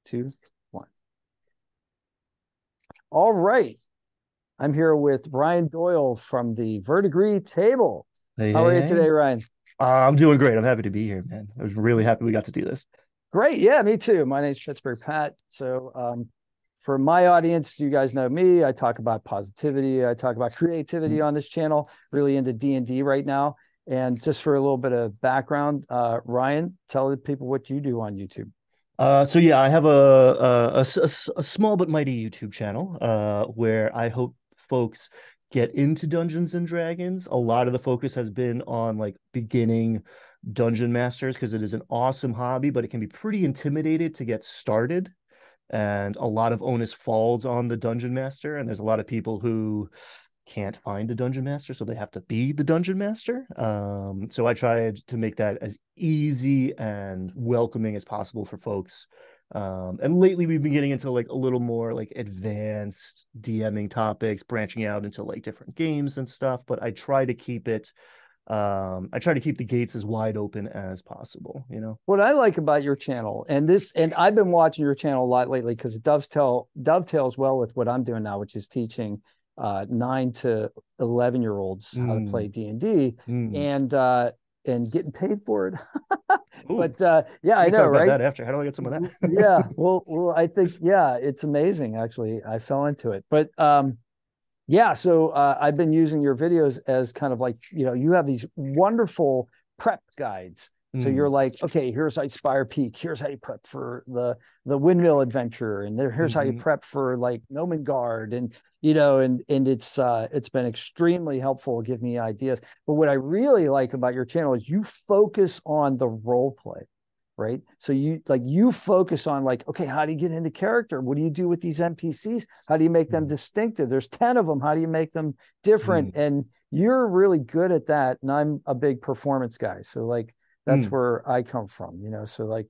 2, 1. All right. I'm here with Ryan Doyle from the Verdigris Table. Hey, How hey, are you today, hey. Ryan? I'm doing great. I'm happy to be here, man. I was really happy we got to do this. Great. Yeah, me too. My name's Pittsburgh Pat. So, for my audience, you guys know me. I talk about positivity. I talk about creativity on this channel, really into D&D right now. And just for a little bit of background, Ryan, tell the people what you do on YouTube. So yeah, I have a small but mighty YouTube channel where I hope folks get into Dungeons and Dragons. A lot of the focus has been on like beginning dungeon masters because it is an awesome hobby, but it can be pretty intimidated to get started. And a lot of onus falls on the dungeon master, and there's a lot of people who can't find a dungeon master, so they have to be the dungeon master. So I tried to make that as easy and welcoming as possible for folks. And lately we've been getting into like a little more like advanced DMing topics, branching out into like different games and stuff. But I try to keep the gates as wide open as possible, you know. What I like about your channel, and I've been watching your channel a lot lately because it dovetails well with what I'm doing now, which is teaching 9 to 11-year-olds how to play Mm, D&D mm. and getting paid for it. Ooh, But yeah, we I can know, talk about right? that after. How do I get some of Yeah. that? Well, I think yeah, it's amazing. Actually, I fell into it, but yeah. So I've been using your videos as kind of like, you have these wonderful prep guides. So you're Mm, like, okay, here's Spire Peak. Here's how you prep for the windmill adventure, and here's how you mhm. prep for like Nomengard, and it's been extremely helpful. Give me ideas. But what I really like about your channel is you focus on the role play, right? So you focus on like, okay, how do you get into character? What do you do with these NPCs? How do you make them Mm, distinctive? There's 10 of them. How do you make them different? mm, And you're really good at that. And I'm a big performance guy. So like that's mm. where I come from, So like,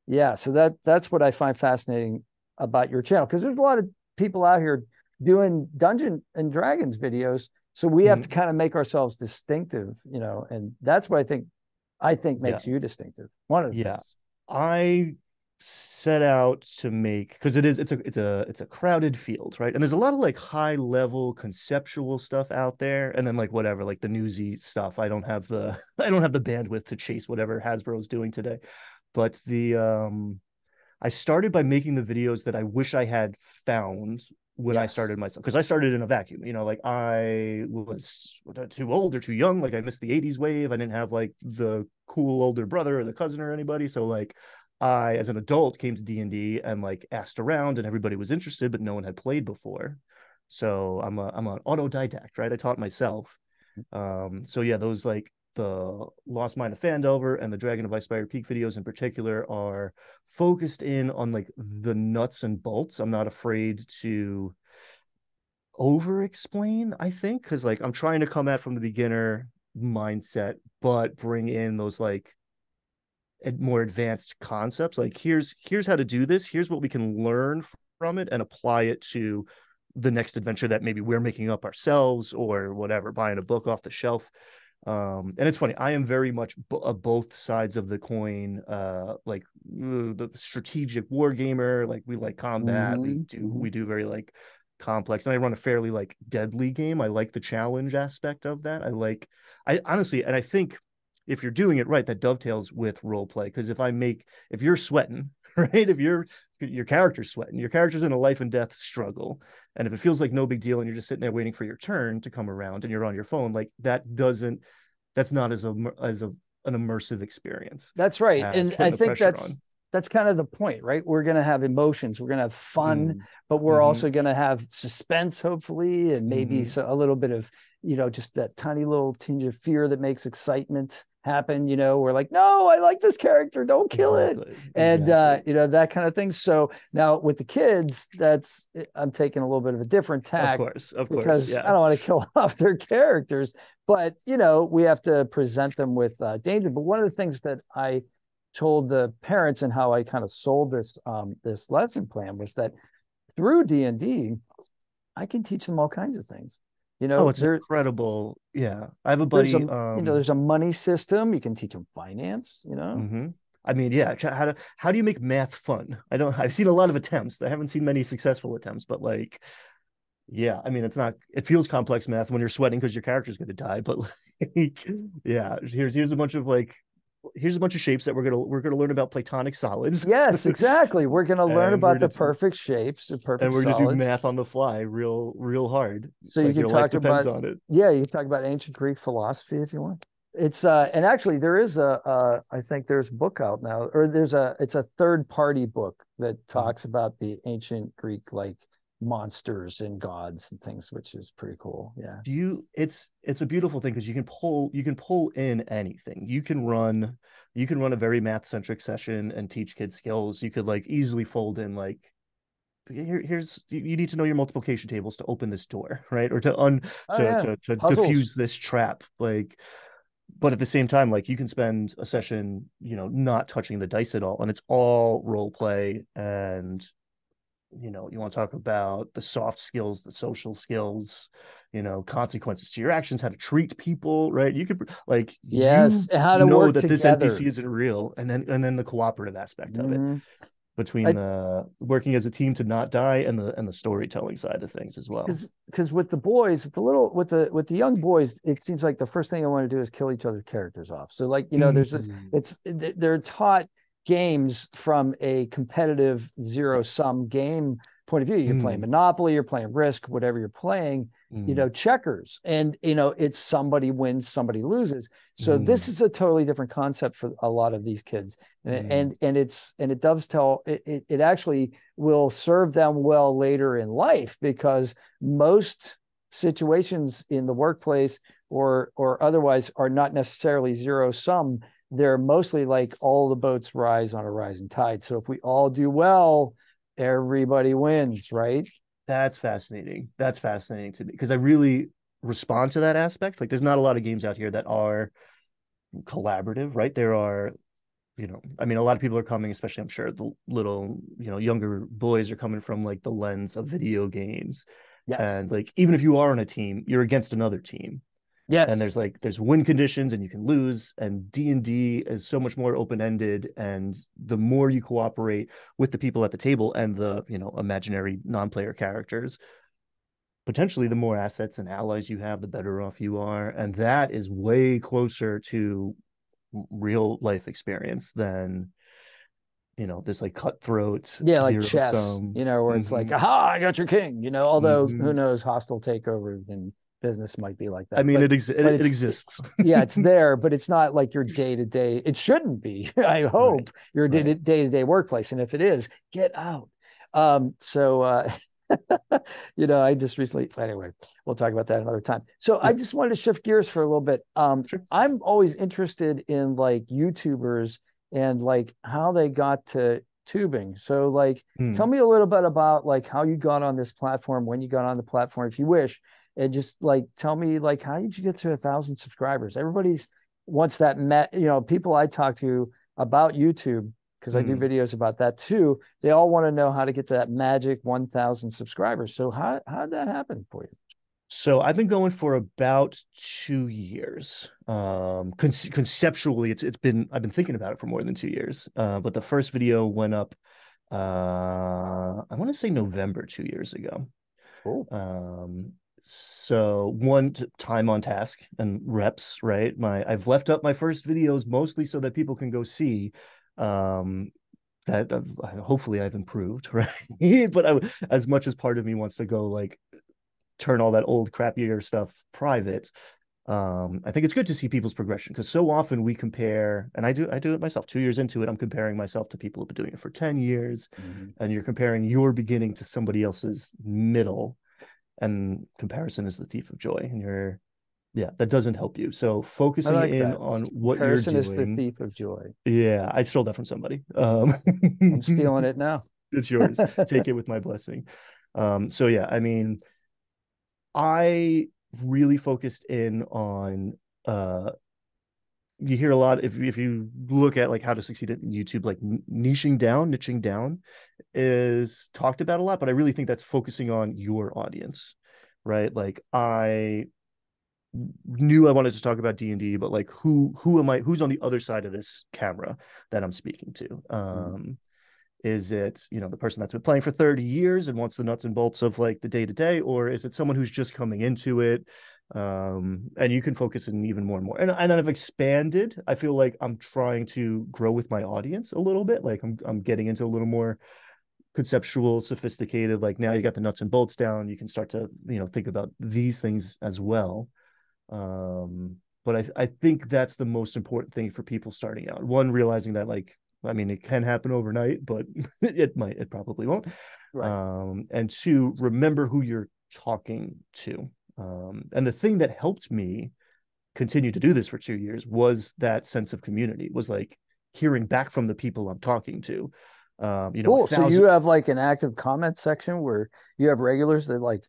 yeah, so that's what I find fascinating about your channel. Because there's a lot of people out here doing Dungeon and Dragons videos. So we have to Mhm. kind of make ourselves distinctive, and that's what I think Yeah, makes you distinctive. One of the yeah. things. I set out to make because it's a crowded field, right? And there's a lot of like high level conceptual stuff out there, and then like whatever, like the newsy stuff. I don't have the I don't have the bandwidth to chase whatever Hasbro's doing today. But the I started by making the videos that I wish I had found when I started Yes. myself, because I started in a vacuum. Like I was too old or too young. Like I missed the 80s wave. I didn't have like the cool older brother or the cousin or anybody. So like I, as an adult, came to D&D and like asked around and everybody was interested, but no one had played before. So I'm an autodidact, right? I taught myself. So yeah, those like the Lost Mine of Fandelver and the Dragon of Icespire Peak videos in particular are focused in on like the nuts and bolts. I'm not afraid to over explain, I think, because like I'm trying to come at from the beginner mindset, but bring in those like more advanced concepts. Like here's how to do this. Here's what we can learn from it and apply it to the next adventure that maybe we're making up ourselves or whatever, buying a book off the shelf. And it's funny, I am very much both sides of the coin. Like the strategic war gamer, like we like combat, we Mm-hmm. do Mm-hmm. we do very like complex, and I run a fairly like deadly game. I like the challenge aspect of that. I honestly, and I think if you're doing it right, that dovetails with role play. Because if you're sweating, right, if your character's sweating, your character's in a life and death struggle, and if it feels like no big deal and you're just sitting there waiting for your turn to come around and you're on your phone, like that's not an immersive experience That's right. as And I putting the think pressure that's on. that's kind of the point, right? We're going to have emotions, we're going to have fun, Mm, but we're mm-hmm, also going to have suspense, hopefully, and maybe mm-hmm. so a little bit of, just that tiny little tinge of fear that makes excitement happen. We're like, no, I like this character, don't kill it. Exactly, And exactly. that kind of thing. So now with the kids, I'm taking a little bit of a different tack Of course, because I yeah. don't want to kill off their characters, but we have to present them with danger. But one of the things that I told the parents and how I kind of sold this lesson plan was that through D&D, I can teach them all kinds of things. You Oh, know, it's there incredible. Yeah, I have a there's a buddy. there's a money system. You can teach them finance. Mm-hmm. I mean, yeah, how do you make math fun? I've seen a lot of attempts. I haven't seen many successful attempts, but like, yeah, I mean, it feels complex math when you're sweating because your character's going to die, but like, yeah, here's a bunch of shapes that we're gonna learn about platonic solids. Yes, exactly. We're going to learn and about we're the gonna perfect shapes, the and perfect we're gonna do solids. math on the fly, real hard. So you Like can your life talk depends about, on it. yeah, you can talk about ancient Greek philosophy if you want. It's and actually there is I think there's a book out now, or it's a third party book that talks about the ancient Greek like monsters and gods and things, which is pretty cool. Yeah. It's a beautiful thing because you can pull in anything. You can run a very math centric session and teach kids skills. You could like easily fold in like here's you need to know your multiplication tables to open this door, right? Or Oh yeah. to Puzzles. diffuse this trap. Like, but at the same time, like you can spend a session, not touching the dice at all, and it's all role play. And you want to talk about the soft skills, the social skills, consequences to your actions, how to treat people, right? You could like Yes. you And how to know work that this together. NPC isn't real, and then the cooperative aspect of it Hmm. between I the working as a team to not die and the storytelling side of things as well. because with the boys, with the little with the young boys, it seems like the first thing I want to do is kill each other's characters off. So like, there's this, Mm, they're taught games from a competitive zero sum game point of view. You're playing mm, Monopoly, you're playing Risk, whatever you're playing, mm, checkers. And it's somebody wins, somebody loses. So this mm, is a totally different concept for a lot of these kids. And mm, it dovetail, it actually will serve them well later in life, because most situations in the workplace or otherwise are not necessarily zero sum. They're mostly like all the boats rise on a rising tide. So if we all do well, everybody wins, right? that's fascinating to me because I really respond to that aspect. Like there's not a lot of games out here that are collaborative, right? There are, I mean, a lot of people are coming, especially I'm sure the little, younger boys are coming from like the lens of video games. Yes. And like even if you are on a team, you're against another team. And Yes. there's win conditions and you can lose. And D&D is so much more open-ended. And the more you cooperate with the people at the table and the, imaginary non-player characters, potentially the more assets and allies you have, the better off you are. And that is way closer to real life experience than this like cutthroat Yeah, like zero chess, sum. where it's like, Mm-hmm. aha, I got your king, although Mm-hmm. who knows, hostile takeover in business might be like I that. mean, But it exists. yeah, it's there, but it's not like your day to day. It shouldn't be. I Right, hope your day right. to day workplace. And if it is, get out. So I just recently, anyway, we'll talk about that another time. So I Yeah, just wanted to shift gears for a little bit. sure. I'm always interested in like YouTubers and like how they got to tubing. So like, tell Hmm. me a little bit about like how you got on this platform, when you got on the platform, if you wish, and just like tell me like how did you get to 1,000 subscribers? Everybody's wants that people I talk to about YouTube, because I do Hmm. videos about that too. They all want to know how to get to that magic 1,000 subscribers. So how did that happen for you? So I've been going for about 2 years. Conceptually, I've been thinking about it for more than 2 years. But the first video went up, I want to say November 2 years ago. Cool. So one time on task and reps, right? I've left up my first videos mostly so that people can go see, um, that hopefully I've improved, right? But as much as part of me wants to go like turn all that old crappier stuff private. I think it's good to see people's progression because so often we compare, and I do it myself. 2 years into it, I'm comparing myself to people who've been doing it for 10 years, Mm-hmm. and you're comparing your beginning to somebody else's middle, and comparison is the thief of joy. And yeah, that doesn't help you. So I focusing like in that. on what you're Comparison is the doing. thief of joy. Yeah, I stole that from somebody. I'm stealing it now. It's yours. Take it with my blessing. So yeah, I mean, I really focused in on you hear a lot if you look at like how to succeed at YouTube, like niching down is talked about a lot, but I really think that's focusing on your audience, right? Like I knew I wanted to talk about D&D, but like who am I, who's on the other side of this camera that I'm speaking to? Is it, you know, the person that's been playing for 30 years and wants the nuts and bolts of like the day to day, or is it someone who's just coming into it? And you can focus in even more and more. And I've expanded. I feel like I'm trying to grow with my audience a little bit. Like I'm getting into a little more conceptual, sophisticated. Like now you got the nuts and bolts down. You can start to, you know, think about these things as well. But I think that's the most important thing for people starting out. One, realizing that like, I mean, it can happen overnight, but it probably won't. Right. And two, remember who you're talking to. And the thing that helped me continue to do this for 2 years was that sense of community, was like hearing back from the people I'm talking to. You know, Cool. So you have like an active comment section where you have regulars that like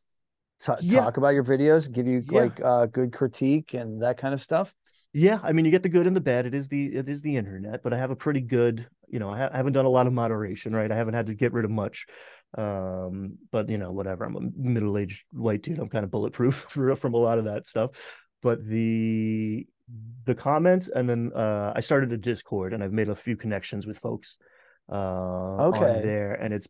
yeah, talk about your videos, give you yeah, like good critique and that kind of stuff. yeah. I mean, you get the good and the bad. It is the internet, but I have a pretty good, you know, I haven't done a lot of moderation, right? I haven't had to get rid of much. But you know, whatever. I'm a middle-aged white dude. I'm kind of bulletproof from a lot of that stuff. But the comments, and then I started a Discord, and I've made a few connections with folks on Okay. there, and it's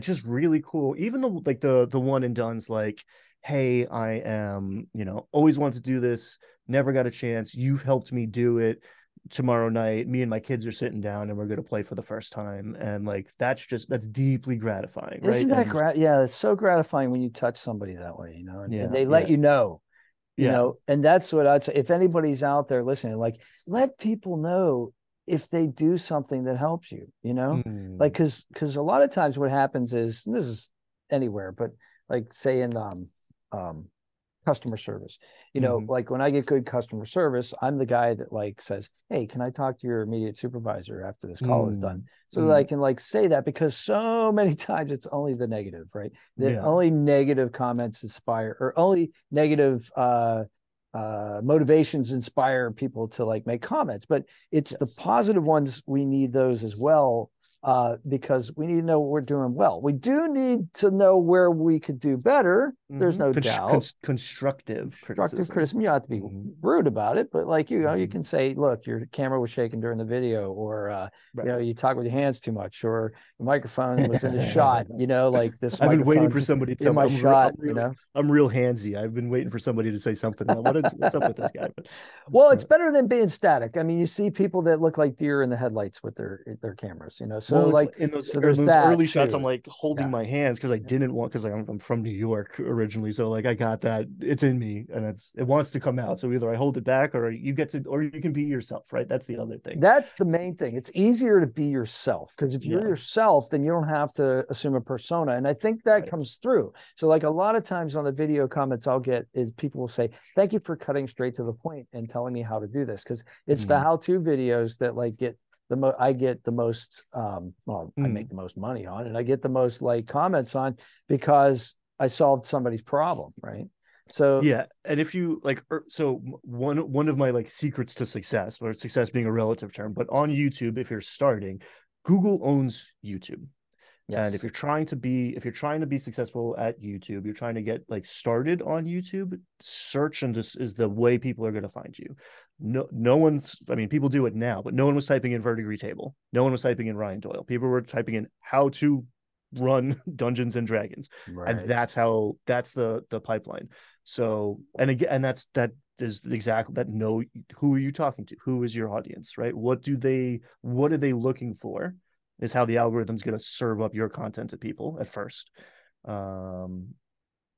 just really cool. Even the one and done's like, hey, I am, you know, always wanted to do this, never got a chance, you've helped me do it. Tomorrow night me and my kids are sitting down and we're going to play for the first time, and like that's deeply gratifying, right? Isn't that And yeah, it's so gratifying when you touch somebody that way, you know, and yeah, they yeah, let you yeah. know, and that's what I'd say. If anybody's out there listening, like let people know if they do something that helps you, you know, like Mm, because a lot of times what happens is, and this is anywhere, but like say in um customer service. You know, mm-hmm, like when I get good customer service, I'm the guy that like says, "Hey, can I talk to your immediate supervisor after this call is done?" mm, So that I mm, can like say that, because so many times it's only the negative, right? The yeah, only negative comments inspire, or only negative motivations inspire people to like make comments, but it's the yes. positive ones, we need those as well, because we need to know what we're doing well. We do need to know where we could do better. There's no doubt. Constructive Constructive criticism. criticism. You don't have to be Mm-hmm, rude about it, but like, you know, you mm-hmm. can say, look, your camera was shaking during the video, or you Right. know, you talk with your hands too much, or the microphone was in the shot, you know, like this I've been waiting for microphone's somebody to in tell me my shot, you know. I'm real handsy. I've been waiting for somebody to say something. What's up with this guy? But Well, uh, it's better than being static. I mean, you see people that look like deer in the headlights with their cameras, you know. So well, it's like, in there's those that early shots, I'm too. like holding Yeah. my hands because I didn't want, because I'm from New York originally, so like I got that, it's in me and it wants to come out. So either I hold it back, or you get to, or you can be yourself, right? That's the other thing. That's the main thing. It's easier to be yourself, because if you're Yeah, yourself, then you don't have to assume a persona. And I think that right. comes through. So, like a lot of times on the video comments I'll get is people will say, "Thank you for cutting straight to the point and telling me how to do this." Because it's the Mm, how-to videos that like get I get the most well, I make mm. the most money on, and I get the most like comments on, because I solved somebody's problem, right? So, Yeah, and if you like, so one of my like secrets to success, or success being a relative term, but on YouTube, if you're starting, Google owns YouTube. And yes. if you're trying to be successful at YouTube, you're trying to get like started on YouTube, search and this is the way people are going to find you. No one's, I mean, people do it now, but no one was typing in Verdigris Table. No one was typing in Ryan Doyle. People were typing in how to run Dungeons and Dragons. And Right. that's the pipeline. So, and again, and that is exactly that. Know who are you talking to? Who is your audience, right? What are they looking for? Is how the algorithm's going to serve up your content to people at first, um,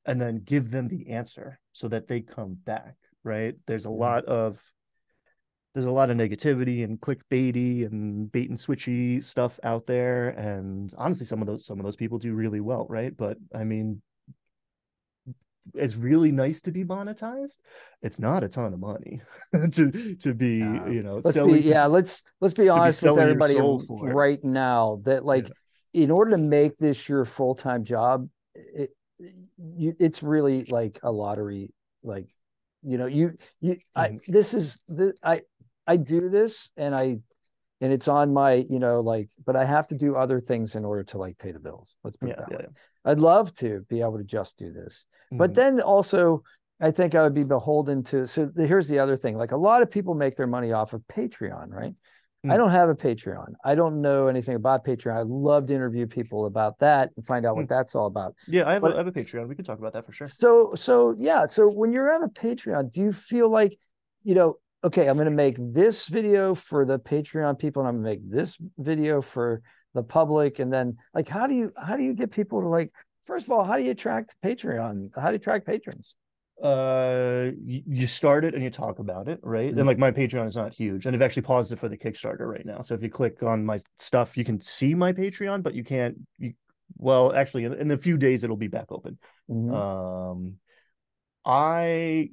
and then give them the answer so that they come back, right? There's a lot of negativity and clickbaity and bait and switchy stuff out there, and honestly some of those people do really well, right? But I mean, it's really nice to be monetized. It's not a ton of money to be, you know, Let's be, selling yeah, let's be to be honest with selling your everybody soul for. right now, that Yeah. like, in order to make this your full-time job, it's really like a lottery. Like, you know, I Mhm. this is I do this, and it's on my, you know, like, but I have to do other things in order to like pay the bills. Let's put it Yeah, that yeah, way. yeah. I'd love to be able to just do this, but Mhm. then also I think I would be beholden to. So here's the other thing. Like a lot of people make their money off of Patreon, right? I Mm, don't have a Patreon. I don't know anything about Patreon. I'd love to interview people about that and find out what mm. that's all about. Yeah, I But have a Patreon. We can talk about that for sure. so yeah. So when you're on a Patreon, do you feel like, okay, I'm going to make this video for the Patreon people, and I'm going to make this video for the public, and then like, how do you get people to like? First of all, how do you attract Patreon? How do you attract patrons? You start it and you talk about it, right? And Mm-hmm. like my Patreon is not huge, and I've actually paused it for the Kickstarter right now. So if you click on my stuff, you can see my Patreon, but you can't. Well, actually, in a few days it'll be back open. Mm-hmm. Um, I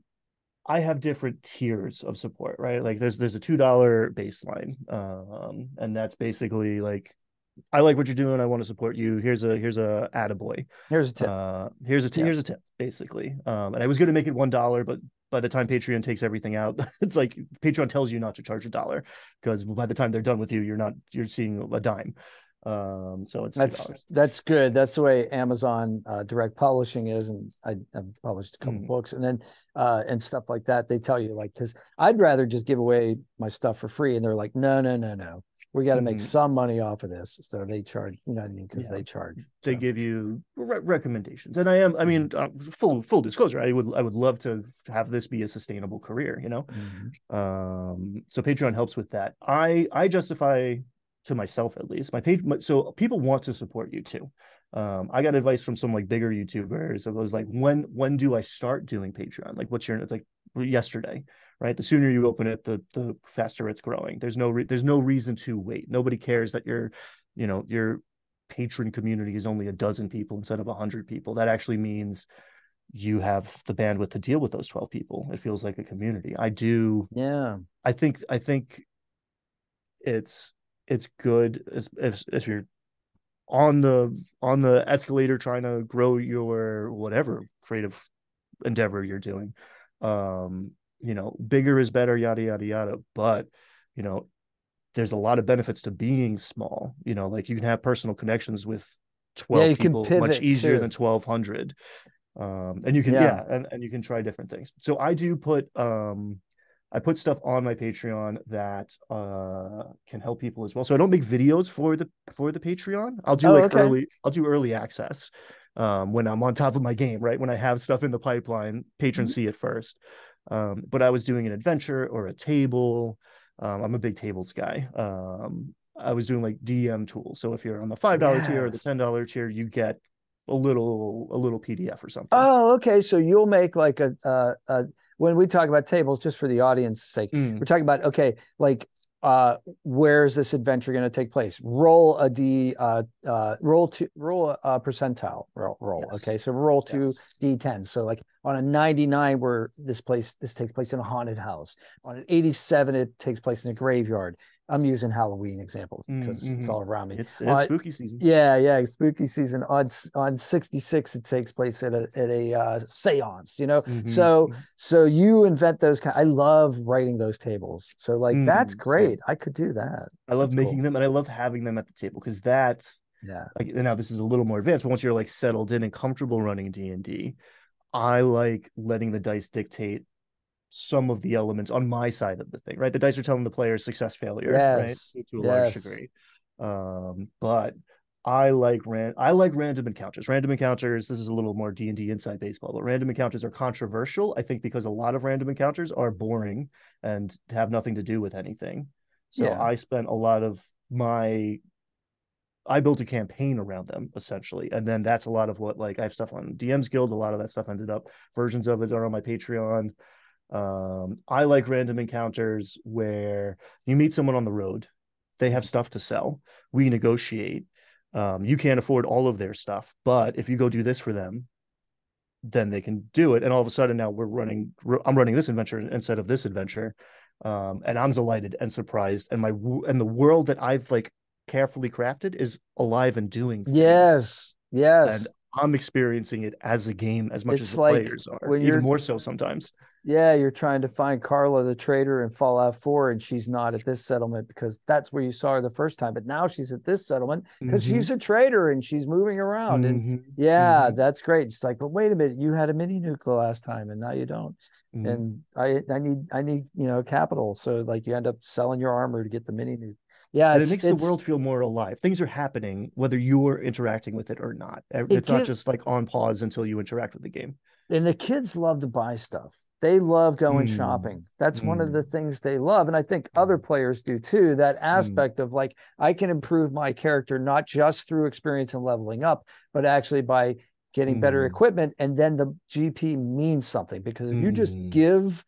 I have different tiers of support, right? Like there's a $2 baseline, and that's basically like, I like what you're doing. I want to support you. Here's a attaboy. Here's a tip. Yep. Here's a tip, basically. And I was going to make it $1, but by the time Patreon takes everything out, it's like Patreon tells you not to charge $1 because by the time they're done with you, you're seeing a dime. So it's That's $2. that's good. That's the way Amazon direct publishing is, and I've published a couple Mm, books, and then and stuff like that. They tell you like, because I'd rather just give away my stuff for free, and they're like, no, no, no, no, we got to make mm, some money off of this, so they charge. You know what I mean? Because yeah. they charge. They So give you recommendations, and I mhm. mean, full disclosure, I would love to have this be a sustainable career, Mhm. So Patreon helps with that. I justify, to myself at least, my page, so people want to support you too. I got advice from some like bigger YouTubers. It was like, when do I start doing Patreon? Like, what's your, like, yesterday, right? The sooner you open it, the faster it's growing. There's no reason to wait. Nobody cares that your patron community is only a dozen people instead of 100 people. That actually means you have the bandwidth to deal with those 12 people. It feels like a community. Yeah, I think it's good if you're on the escalator trying to grow your whatever creative endeavor you're doing. Bigger is better, yada yada yada. But you know, there's a lot of benefits to being small. Like you can have personal connections with yeah. 12 You can people much pivot easier too. than 1,200. And you can, Yeah. yeah, and you can try different things. So I put stuff on my Patreon that can help people as well. So I don't make videos for the Patreon. Oh, okay. I'll do early access when I'm on top of my game, right? When I have stuff in the pipeline, patrons Mhm. see it first. But I was doing an adventure or a table. I'm a big tables guy. I was doing like DM tools. So if you're on the $5 tier or the Yes. $10 tier, you get a little PDF or something. Oh, okay. So you'll make like when we talk about tables, just for the audience's sake, Mm, we're talking about, okay, like where's this adventure going to take place? Roll a D, roll a percentile roll. Okay, yes. so roll two Yes. D10. So like on a 99, where this takes place in a haunted house. On an 87, it takes place in a graveyard. I'm using Halloween examples because it's Mm-hmm. all around me. It's spooky season. Yeah, spooky season. On 66, it takes place at a seance, So Mm-hmm. so you invent those kind. I love writing those tables. So like that's great. Same. I could do that. I love That's making cool. them and I love having them at the table because that, Yeah. like, now this is a little more advanced, but once you're like settled in and comfortable running D&D, I like letting the dice dictate some of the elements on my side of the thing, right? The dice are telling the player success, failure, right? Yes. To a large Yes. degree. But I like random encounters. Random encounters, this is a little more D&D inside baseball, but random encounters are controversial, I think, because a lot of random encounters are boring and have nothing to do with anything. So Yeah. I spent a lot of my I built a campaign around them essentially. And then that's a lot of what, like, I have stuff on DM's Guild. A lot of that stuff ended up, versions of it are on my Patreon. I like random encounters where you meet someone on the road, they have stuff to sell, we negotiate. You can't afford all of their stuff, but if you go do this for them, then they can do it. And all of a sudden now I'm running this adventure instead of this adventure. And I'm delighted and surprised. And the world that I've like carefully crafted is alive and doing things. Yes. And Yes. I'm experiencing it as a game as much as It's the like players are, when even you're more so sometimes. Yeah, you're trying to find Carla the traitor in Fallout 4, and she's not at this settlement because that's where you saw her the first time. But now she's at this settlement because Mm-hmm. she's a traitor and she's moving around. And Mm-hmm. yeah, Mm-hmm. that's great. It's like, but wait a minute, you had a mini nuke the last time and now you don't. Mm-hmm. And I need, capital. So like you end up selling your armor to get the mini nuke. Yeah, And it it's makes the it's world feel more alive. Things are happening whether you're interacting with it or not. it It's not gives just like on pause until you interact with the game. and the kids love to buy stuff. They love going Mm, shopping. That's one of mm, the things they love. And I think other players do too. That mm, aspect of like, I can improve my character, not just through experience and leveling up, but actually by getting better mm, equipment. And then the GP means something because mm,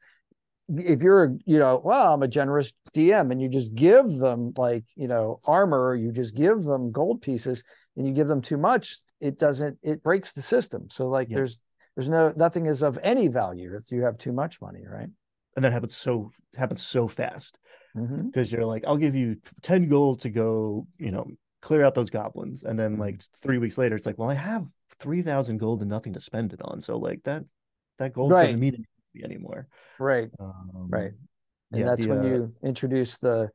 if you're, well, I'm a generous DM and you just give them like, armor, or you just give them gold pieces and you give them too much, it breaks the system. So like yeah. there's nothing is of any value if you have too much money, right? And that happens so fast Mm-hmm. because you're like, I'll give you 10 gold to go, clear out those goblins. And then Mm-hmm. like 3 weeks later, it's like, well, I have 3,000 gold and nothing to spend it on. So like that gold doesn't Right, mean anything to me anymore. right, right. Um, And yeah, that's when you introduce the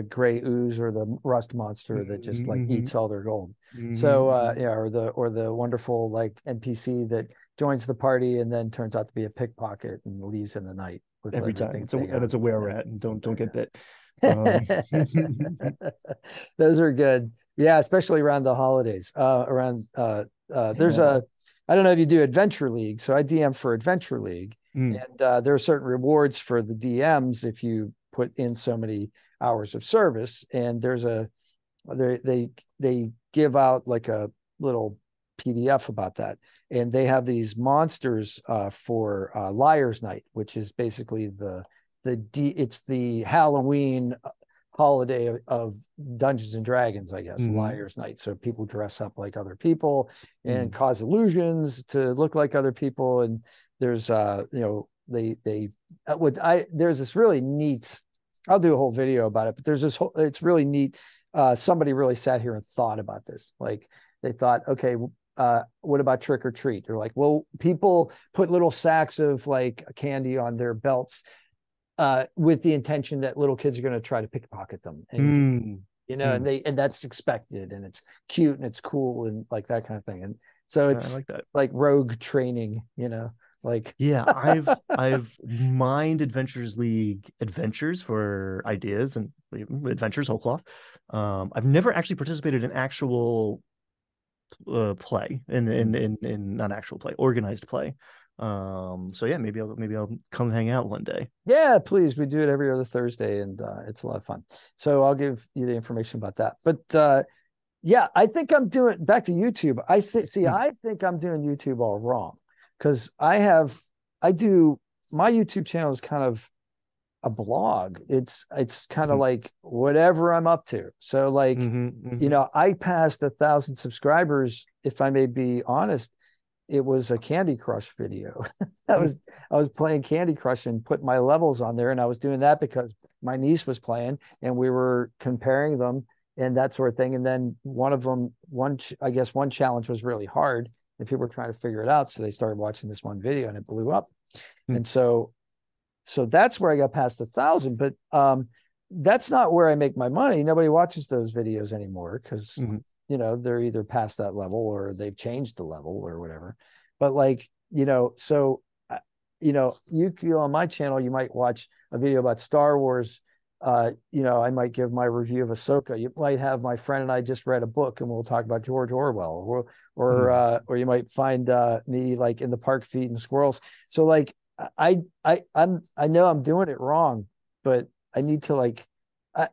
gray ooze or the rust monster that just like mhm, eats all their gold. So mhm. yeah, or the wonderful like NPC that joins the party and then turns out to be a pickpocket and leaves in the night with Every time. everything they It's own. a were Yeah. rat, and don't There get bit. you Um, go. Those are good. Yeah, especially around the holidays. Around there's yeah. a I don't know if you do Adventure League. So I DM for Adventure League, Mm, and there are certain rewards for the DMs if you put in so many hours of service. And they give out like a little PDF about that, and they have these monsters for Liar's Night, which is basically it's the Halloween holiday of Dungeons and Dragons, I guess, mm, Liar's Night. So people dress up like other people and mm, cause illusions to look like other people. And there's they would I there's this really neat. I'll do a whole video about it, but it's really neat. Somebody really sat here and thought about this. Like they thought, okay, what about trick or treat? They're like, well, people put little sacks of like candy on their belts with the intention that little kids are going to try to pickpocket them, and mm, mm. and that's expected, and it's cute and it's cool and like that kind of thing. And so I it's like that. like rogue training, like Yeah, I've mined Adventures League adventures for ideas and adventures whole cloth. I've never actually participated in actual play in not actual play, organized play. So yeah, maybe I'll come hang out one day. yeah, please. We do it every other Thursday, and it's a lot of fun. So I'll give you the information about that. But yeah, I think I'm doing back to YouTube. Mm, I think I'm doing YouTube all wrong because I do my YouTube channel is kind of a blog. It's kind of mm, like whatever I'm up to. So like, mhm, mhm, I passed 1,000 subscribers. If I may be honest, it was a Candy Crush video. I mm, was I was playing Candy Crush and put my levels on there, and I was doing that because my niece was playing, and we were comparing them and that sort of thing. And then I guess one challenge was really hard, and people were trying to figure it out, so they started watching this one video, and it blew up. mm, And so that's where I got past 1,000. But that's not where I make my money. Nobody watches those videos anymore because mhm. they're either past that level or they've changed the level or whatever. But like so you on my channel, you might watch a video about Star Wars. I might give my review of Ahsoka. You might have my friend and I just read a book and we'll talk about George Orwell, Mm. or you might find me like in the park feeding squirrels. So like I know I'm doing it wrong, but I need to like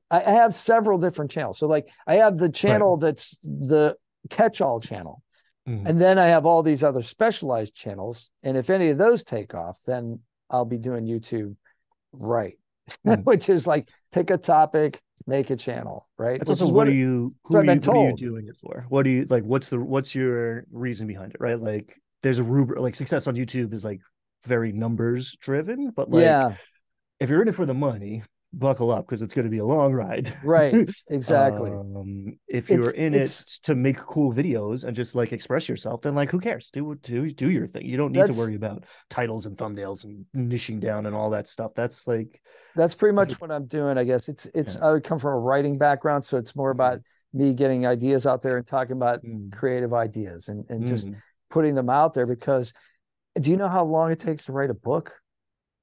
I have several different channels. So like I have the Right. channel that's the catch-all channel. Mm, And then I have all these other specialized channels. And if any of those take off, then I'll be doing YouTube right. mm. Which is like pick a topic, make a channel, right? It's Which also is what are you what who are I've been you what are you told. doing it for? What do you like? What's your reason behind it? Right? Like there's a rubric like success on YouTube is like very numbers driven, but like Yeah. if you're in it for the money, buckle up because it's going to be a long ride. Right. Exactly. If you're It's in it it's to make cool videos and just like express yourself, then like who cares? Do your thing. You don't need to that's worry about titles and thumbnails and niching down and all that stuff. That's like that's pretty much what I'm doing, I guess. It's yeah. I would come from a writing background, so it's more about me getting ideas out there and talking about Mm, creative ideas and just mm. putting them out there because do you know how long it takes to write a book?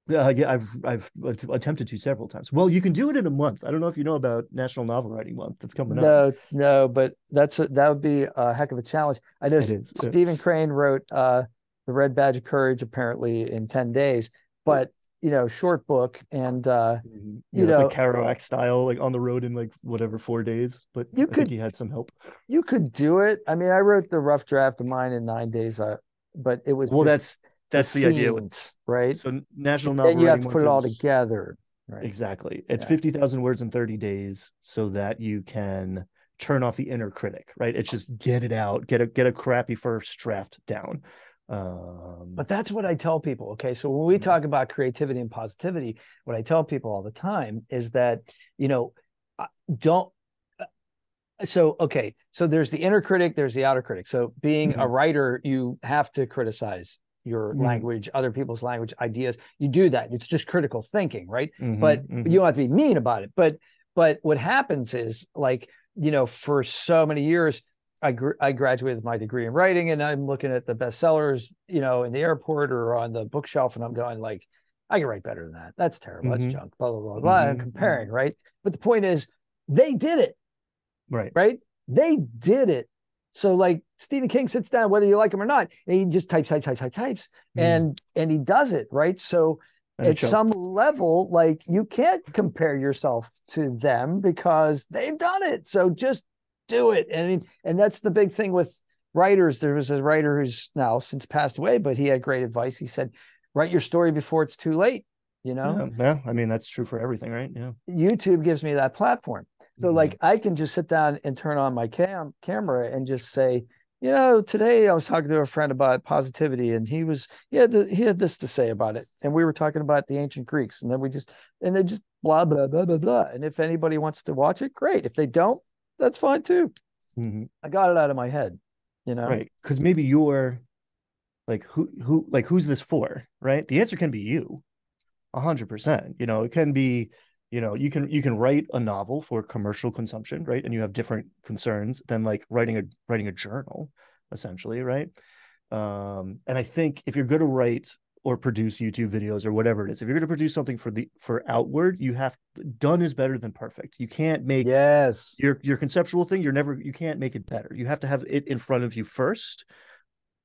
Yeah, I've attempted to several times. Well, you can do it in a month. I don't know if you know about National Novel Writing Month that's coming up. No, no, but that would be a heck of a challenge. I know It is. Stephen Crane wrote The Red Badge of Courage apparently in 10 days, but short book and Yeah, it's like Kerouac style, like on the road in like whatever 4 days. But you I think could he had some help. you could do it. I mean, I wrote the rough draft of mine in 9 days, but it was Well, just the that's the idea with scenes, right? so National Then Novel you have Writing to put Month it all is together, right? exactly. It's Yeah. 50,000 words in 30 days so that you can turn off the inner critic, right? It's just get it out, get a crappy first draft down. But that's what I tell people. Okay. So when we talk about creativity and positivity, what I tell people all the time is that, don't. Okay. So there's the inner critic, there's the outer critic. So being a writer, you have to criticize your language, other people's language, ideas. You do that. It's just critical thinking, right? But you don't have to be mean about it. But what happens is like, for so many years, I graduated with my degree in writing and I'm looking at the bestsellers, in the airport or on the bookshelf. And I'm going like, I can write better than that. That's terrible. That's junk, blah, blah, blah, blah. I'm comparing, right? But the point is they did it. Right. They did it. So like Stephen King sits down, whether you like him or not, and he just types, and he does it. Right. So at some level, like you can't compare yourself to them because they've done it. So just do it. And that's the big thing with writers. There was a writer who's now since passed away, but he had great advice. He said, write your story before it's too late. Yeah. I mean, that's true for everything, right? Yeah. YouTube gives me that platform. So like I can just sit down and turn on my camera and just say, today I was talking to a friend about positivity and he had this to say about it. And we were talking about the ancient Greeks and then they just blah, blah, blah, blah, blah. And if anybody wants to watch it, great. If they don't, that's fine too. I got it out of my head, Right. Because maybe you're like, who's this for? Right. The answer can be you. 100%. It can be, you can write a novel for commercial consumption, right? And you have different concerns than like writing a journal, essentially, right? And I think if you're going to write or produce YouTube videos or whatever it is, if you're going to produce something for outward, you have done is better than perfect. You can't make your conceptual thing. You can't make it better. You have to have it in front of you first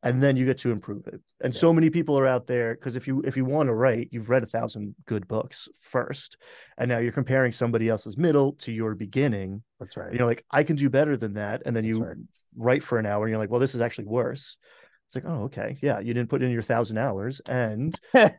and then you get to improve it. And so many people are out there because if you want to write, you've read 1,000 good books first, and now you're comparing somebody else's middle to your beginning. That's right. And you're like, I can do better than that, and then you write for an hour, and you're like, well, this is actually worse. It's like, oh, okay, yeah, you didn't put in your 1,000 hours, and you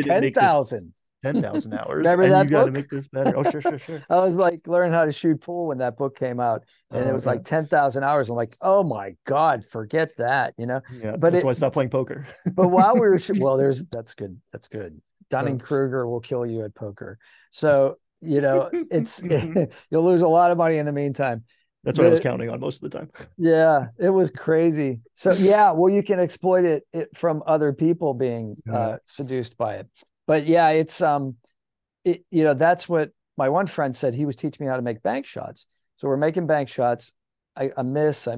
didn't make 10,000. 10,000 hours. Remember and that you got to book? make this better. Oh, sure. I was like learning how to shoot pool when that book came out, and it was like 10,000 hours. I'm like, oh my God, forget that, Yeah, but that's why I stopped playing poker. But while we were, that's good. That's good. Dunning-Kruger will kill you at poker. So, it's, you'll lose a lot of money in the meantime. That's what I was counting on most of the time. Yeah, it was crazy. So yeah, well, you can exploit it from other people being seduced by it. But yeah, it's that's what my one friend said. He was teaching me how to make bank shots. So we're making bank shots. I miss. I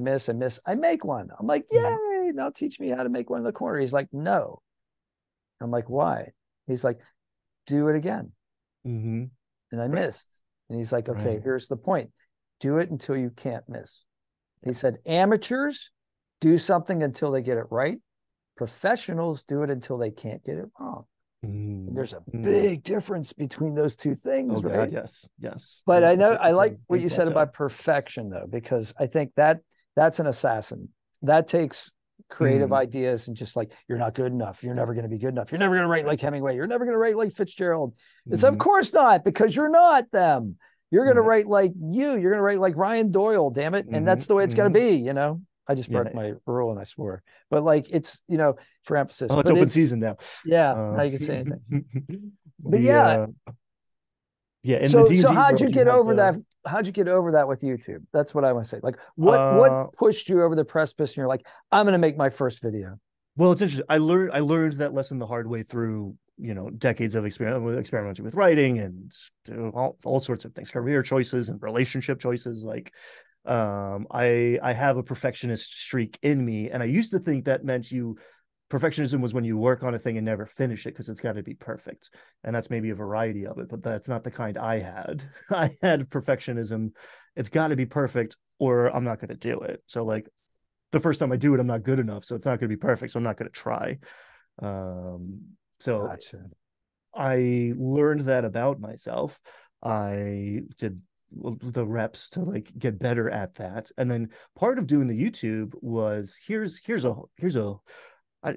make one. I'm like, yay! Now teach me how to make one in the corner. He's like, no. I'm like, why? He's like, do it again. And I missed. And he's like, okay, here's the point. Do it until you can't miss. He said, amateurs do something until they get it right. Professionals do it until they can't get it wrong. And there's a big difference between those two things, right? God, yes. But I know I like what you said about perfection, though, because I think that's an assassin. That takes creative ideas and just like, you're not good enough. You're never going to be good enough. You're never going to write like Hemingway. You're never going to write like Fitzgerald. It's of course not, because you're not them. You're going to write like you. You're going to write like Ryan Doyle, damn it. And that's the way it's going to be, I just broke my rule and I swore. But like, it's, for emphasis. Oh, it's open season now. Yeah, now you can say anything. But Yeah, in the So D&D how'd you world, you get have over the that? How'd you get over that with YouTube? That's what I want to say. Like what uh pushed you over the precipice and you're like, I'm gonna make my first video. well, it's interesting. I learned that lesson the hard way through, decades of experimenting with writing and all sorts of things, career choices and relationship choices. Like, I have a perfectionist streak in me, and I used to think that meant perfectionism was when you work on a thing and never finish it because it's got to be perfect. And that's maybe a variety of it, but that's not the kind I had. I had perfectionism. It's got to be perfect or I'm not going to do it. So like the first time I do it, I'm not good enough. So it's not going to be perfect. So I'm not going to try. So Gotcha. I learned that about myself. I did the reps to like get better at that. And then part of doing the YouTube was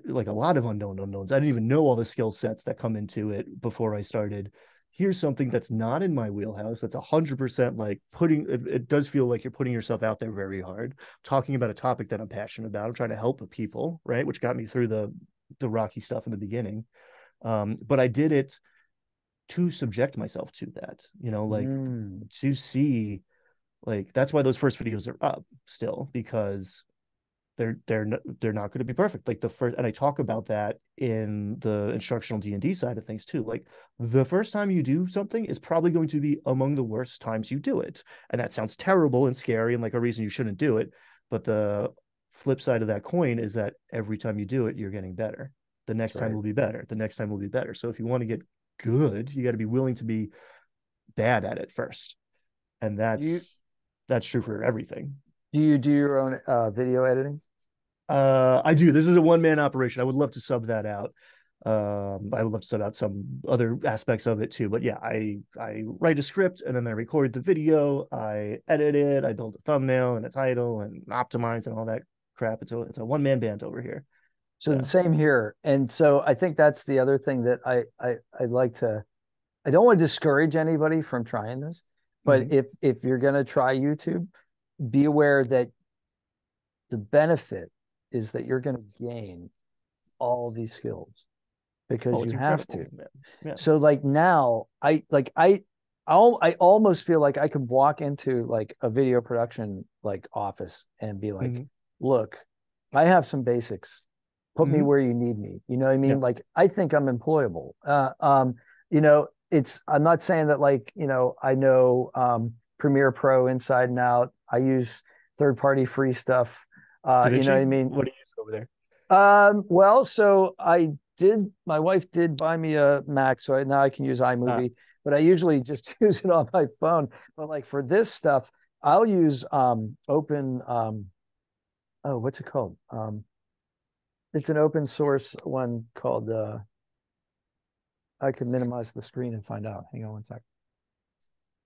like a lot of unknown unknowns. I didn't even know all the skill sets that come into it before I started. Here's something that's not in my wheelhouse. That's 100% like it does feel like you're putting yourself out there very hard, talking about a topic that I'm passionate about. I'm trying to help people, right? Which got me through the rocky stuff in the beginning. But I did it to subject myself to that, like to see, like that's why those first videos are up still, because they're not going to be perfect. Like the first, and I talk about that in the instructional D&D side of things too. Like the first time you do something is probably going to be among the worst times you do it, and that sounds terrible and scary and like a reason you shouldn't do it. But the flip side of that coin is that every time you do it, you're getting better. The next That's time right. will be better. The next time will be better. So if you want to get good, you got to be willing to be bad at it first, and Do you that's true for everything. do your own video editing? I do. This is a one man operation. I would love to sub that out. I would love to sub out some other aspects of it too. But yeah, I write a script and then I record the video. I edit it. I build a thumbnail and a title and optimize and all that crap. It's a one man band over here. So the So same here. And so I think that's the other thing that I like to, I don't want to discourage anybody from trying this, but mhm. if you're going to try YouTube, be aware that the benefit is that you're going to gain all these skills because Oh, you it's have incredible, to. man. Yeah. So like now I almost feel like I could walk into like a video production like office and be like, Mm-hmm. look, I have some basics. Put me Mm-hmm. where you need me. You know what I Yeah. mean? Like I think I'm employable. I'm not saying that like, I know Premiere Pro inside and out. I use third party free stuff. Da You know what Vinci, I mean? what do you use over there? Well, so my wife did buy me a Mac, so now I can use Uh, iMovie, but I usually just use it on my phone. But like for this stuff, I'll use open oh, what's it called? It's an open source one called I can minimize the screen and find out. Hang on one sec.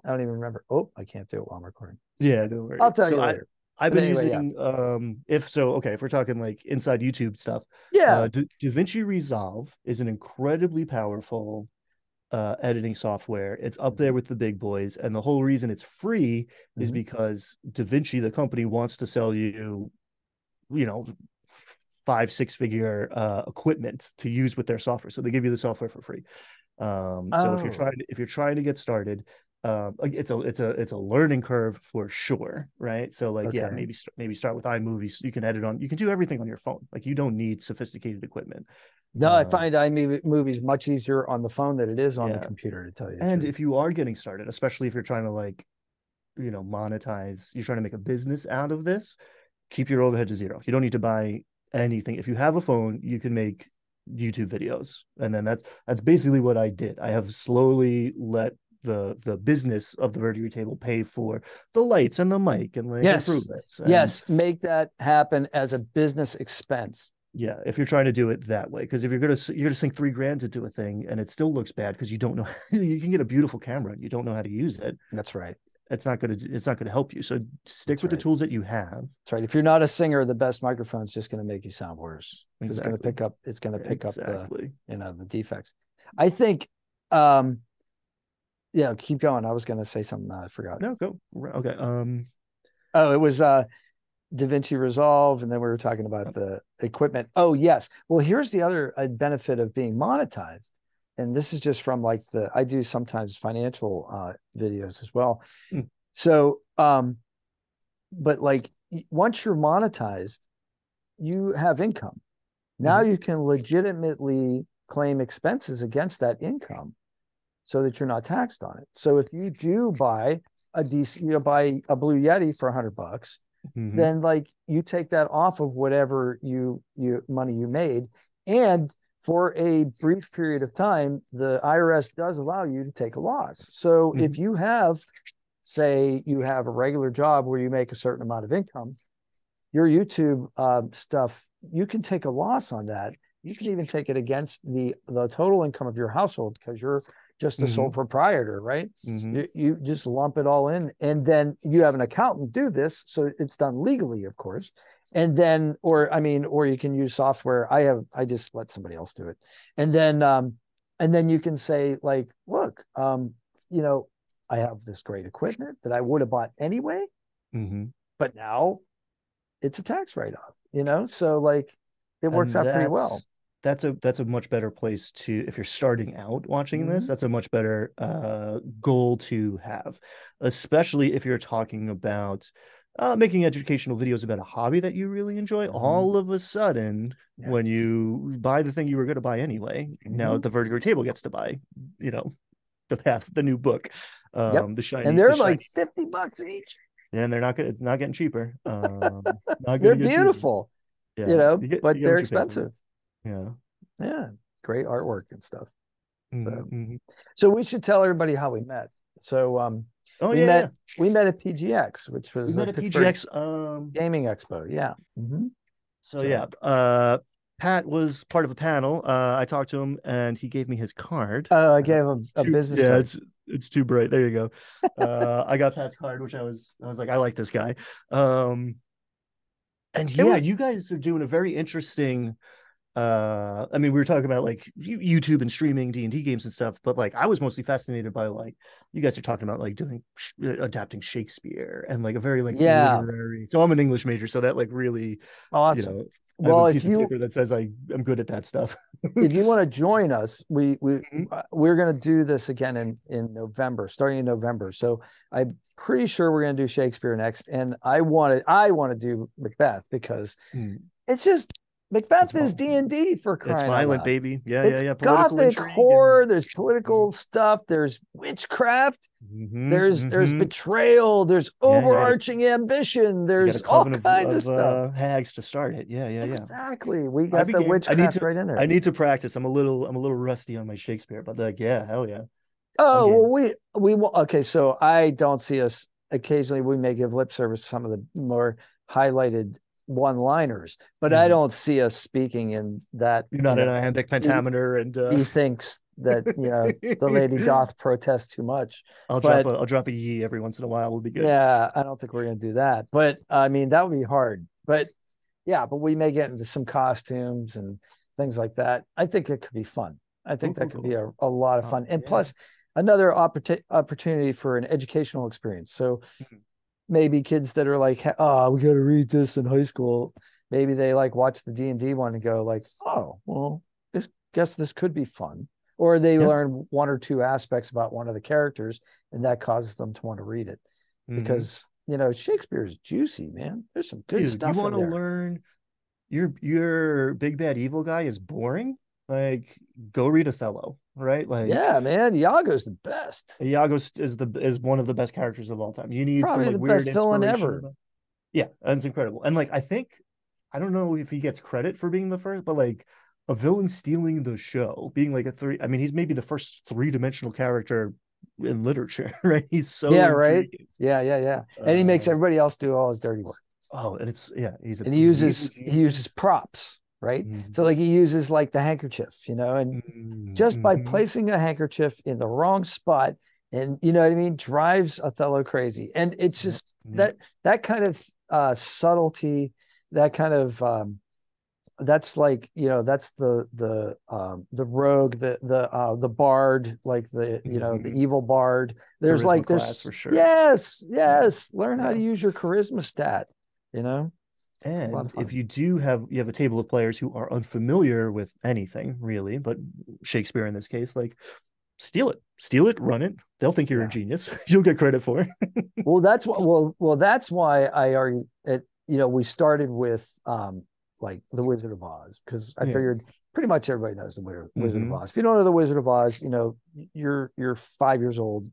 I don't even remember. Oh, I can't do it while I'm recording. yeah, don't I'll worry. tell So you later. I've But been anyway, yeah. using if so okay, if we're talking like inside YouTube stuff, Yeah. DaVinci Resolve is an incredibly powerful editing software. It's up there with the big boys, and the whole reason it's free is Mm-hmm. because DaVinci, the company, wants to sell you, you know, 5 6 figure equipment to use with their software. So they give you the software for free. So Oh, if you're trying to get started, it's a learning curve for sure, right? So like yeah, okay. maybe start with iMovie. You can edit on, you can do everything on your phone. Like you don't need sophisticated equipment. No, I Um, find iMovies much easier on the phone than it is on the yeah, computer, to tell you the and truth. if you are getting started, especially if you're trying to like monetize, you're trying to make a business out of this, keep your overhead to zero. You don't need to buy anything. If you have a phone, you can make YouTube videos. And then that's basically what I did. I have slowly let the business of the Verdigris table pay for the lights and the mic and like Yes. improvements. And Yes. Make that happen as a business expense. yeah, if you're trying to do it that way, because if you're gonna sink 3 grand to do a thing and it still looks bad because you don't know, you can get a beautiful camera and you don't know how to use it. That's right. It's not gonna help you. So stick That's with the right. tools that you have. That's right. If you're not a singer, the best microphone is just going to make you sound worse because Exactly. it's going to pick up Exactly. the defects. I think, um, yeah, keep going. I was going to say something. I forgot. No, go. Okay. Oh, it was, DaVinci Resolve. And then we were talking about the equipment. Oh, yes. Well, here's the other benefit of being monetized and this is just from like I do sometimes financial videos as well. Mm. So, but like once you're monetized, you have income. Now Mm-hmm. you can legitimately claim expenses against that income so that you're not taxed on it. So if you do buy buy a Blue Yeti for $100, Mm-hmm. then like you take that off of whatever money you made. And for a brief period of time, the IRS does allow you to take a loss. So Mm-hmm. if you have, say, you have a regular job where you make a certain amount of income, your YouTube stuff, you can take a loss on that. You can even take it against the total income of your household because you're just a sole Mm-hmm. proprietor, right? Mm-hmm. You just lump it all in, and then you have an accountant do this, so it's done legally, of course. And then, or you can use software. I just let somebody else do it, and then you can say like, look, you know, I have this great equipment that I would have bought anyway, Mm-hmm. but now it's a tax write-off, you know? So like it works And out pretty well. that's a much better place to, if you're starting out watching this, Mm-hmm. that's a much better goal to have, especially if you're talking about making educational videos about a hobby that you really enjoy. Mm-hmm. All of a sudden, Yeah. when you buy the thing you were going to buy anyway, now Mm-hmm. the Verdigris Table gets to buy, you know, the path, the new book, Yep. And the they're like shiny, $50 each. and they're not getting cheaper. Not going They're to get cheaper. beautiful, you Yeah, know, you but get they're what you pay for. expensive. Yeah. Yeah. Great artwork and stuff. Mm-hmm, So mm-hmm. so we should tell everybody how we met. So Oh we yeah, met yeah. we met at PGX, which We was the met at Pittsburgh PGX. Gaming Expo. Yeah. Mm-hmm. So yeah, So Pat was part of a panel. I talked to him and he gave me his card. I gave him It's a too business yeah, card. it's too bright. There you go. I got Pat's card, which I was like, I like this guy. Um, and It yeah, was you guys are doing a very interesting I mean, we were talking about like YouTube and streaming D&D games and stuff, but like I was mostly fascinated by like you guys are talking about like doing adapting Shakespeare and like a very like yeah, literary. So I'm an English major, so that like really, you awesome. know, I have a Well, piece of paper that says I am good at that stuff. if you want to join us, Mhm. we're going to do this again in November, starting in November. So I'm pretty sure we're going to do Shakespeare next, and I want to do Macbeth because Mm. it's just It's Macbeth is fun. D&D for It's crying out violent, loud. baby. Yeah, yeah, It's yeah. Political gothic intrigue and horror. There's Mhm. political stuff. There's witchcraft. Mhm, There's mhm. betrayal. There's Yeah, overarching ambition. you got a There's all coven kinds of of stuff. hags to start it. Yeah, yeah, yeah. Exactly. We I'd got be the game. witchcraft right in I there. need to practice. I'm a little rusty on my Shakespeare, but like, yeah, hell yeah. I'm Oh game. well, okay. So I don't see us. Occasionally, we may give lip service to some of the more highlighted one-liners, but I Mhm. don't see us speaking in that. You're You not an know, iambic he pentameter and he thinks that the lady doth protest too much. But I'll drop a ye every once in a while. Will be good. yeah, I don't think we're going to do that. But I mean, that would be hard. But yeah, but we may get into some costumes and things like that. I think it could be fun. I Cool, think that cool, could be cool. a lot of Oh fun. And yeah. plus, another opportunity for an educational experience. So Mhm. maybe kids that are like, oh, we got to read this in high school. Maybe they like watch the D&D one and go like, oh, well, guess this could be fun. Or they Yeah. learn one or two aspects about one of the characters, and that causes them to want to read it Hmm. because Shakespeare's juicy, man. There's some good Dude, you stuff in want to there. learn your big bad evil guy is boring? Like, go read Othello, right? Like, Yeah, man. Iago's the best. Iago is one of the best characters of all time. You need some Probably like the weird best villain inspiration ever. about. Yeah, that's incredible. And like, I don't know if he gets credit for being the first, but like a villain stealing the show, being like a three. I mean, he's maybe the first three-dimensional character in literature, right? He's so Yeah, right. intriguing. Yeah, yeah, yeah. And he makes Um, everybody else do all his dirty work. oh, and it's yeah, And he's an evil he uses genius. props, right? So Mm-hmm. like he uses like the handkerchief, and just by Mm-hmm. placing a handkerchief in the wrong spot, and you know what I mean, drives Othello crazy. And it's Yep. just Yep. that kind of subtlety, that kind of that's like that's the rogue, the bard, like the Mm-hmm. evil bard. There's Charisma like class there's for sure. yes, Yeah. yes, learn how to Yeah. use your charisma stat, you know. It's a lot And of if fun. you have a table of players who are unfamiliar with anything really, but Shakespeare in this case, like steal it, run it. They'll think you're a Yeah. genius. You'll get credit for it. Well, that's what. Well, that's why I argue it. You know, we started with like the Wizard of Oz because I Yeah. figured pretty much everybody knows the Wizard of Mm-hmm. Oz. If you don't know the Wizard of Oz, you know you're 5 years old